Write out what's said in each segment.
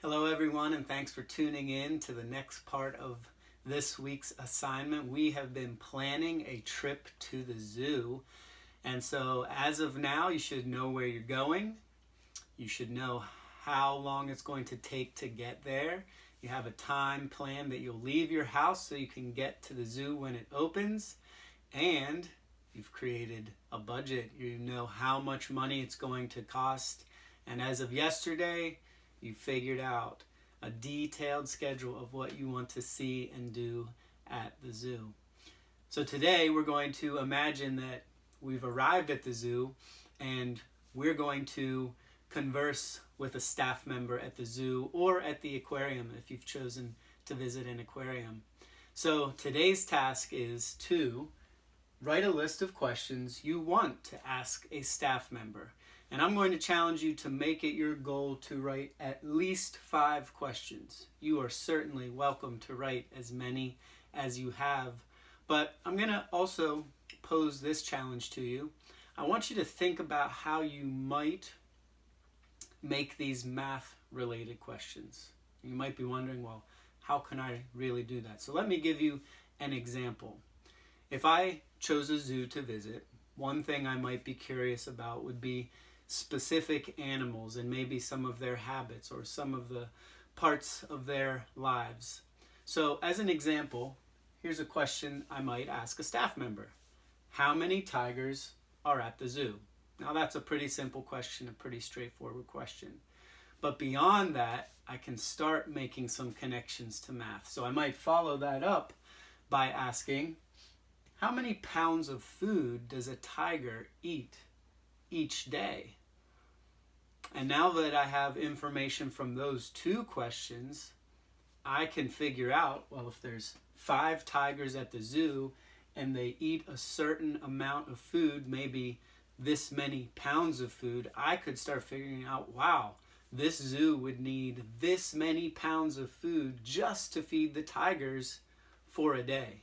Hello everyone, and thanks for tuning in to the next part of this week's assignment. We have been planning a trip to the zoo, and so as of now you should know where you're going. You should know how long it's going to take to get there. You have a time plan that you'll leave your house so you can get to the zoo when it opens, and you've created a budget. You know how much money it's going to cost, and as of yesterday you figured out a detailed schedule of what you want to see and do at the zoo. So today we're going to imagine that we've arrived at the zoo and we're going to converse with a staff member at the zoo or at the aquarium if you've chosen to visit an aquarium. So today's task is to write a list of questions you want to ask a staff member. And I'm going to challenge you to make it your goal to write at least 5 questions. You are certainly welcome to write as many as you have, but I'm going to also pose this challenge to you. I want you to think about how you might make these math-related questions. You might be wondering, well, how can I really do that? So let me give you an example. If I chose a zoo to visit, one thing I might be curious about would be specific animals and maybe some of their habits or some of the parts of their lives. So as an example, here's a question I might ask a staff member. How many tigers are at the zoo? Now that's a pretty simple question, a pretty straightforward question. But beyond that, I can start making some connections to math. So I might follow that up by asking, how many pounds of food does a tiger eat each day? And now that I have information from those 2 questions, I can figure out, well, if there's 5 tigers at the zoo and they eat a certain amount of food, maybe this many pounds of food, I could start figuring out, wow, this zoo would need this many pounds of food just to feed the tigers for a day.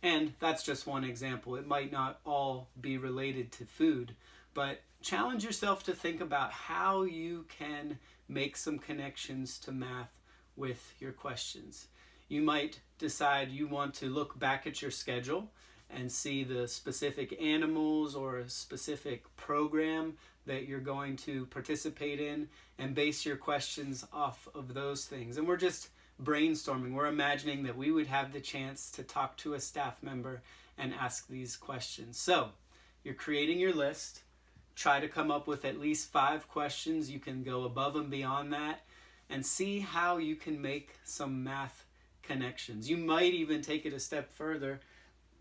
And that's just one example. It might not all be related to food, but challenge yourself to think about how you can make some connections to math with your questions. You might decide you want to look back at your schedule and see the specific animals or a specific program that you're going to participate in and base your questions off of those things. And we're just brainstorming. We're imagining that we would have the chance to talk to a staff member and ask these questions. So you're creating your list. Try to come up with at least 5 questions. You can go above and beyond that and see how you can make some math connections. You might even take it a step further,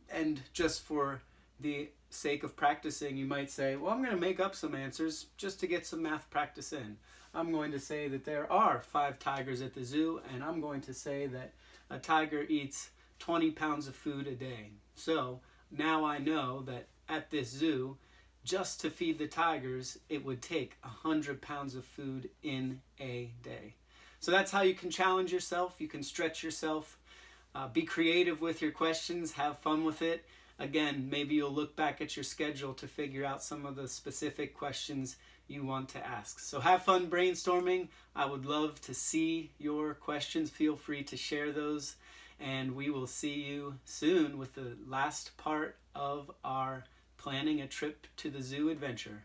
and just for the sake of practicing, you might say, well, I'm going to make up some answers just to get some math practice in. I'm going to say that there are 5 tigers at the zoo, and I'm going to say that a tiger eats 20 pounds of food a day. So now I know that at this zoo, just to feed the tigers, it would take 100 pounds of food in a day. So that's how you can challenge yourself. You can stretch yourself. Be creative with your questions. Have fun with it. Again, maybe you'll look back at your schedule to figure out some of the specific questions you want to ask. So have fun brainstorming. I would love to see your questions. Feel free to share those. And we will see you soon with the last part of our planning a trip to the zoo adventure.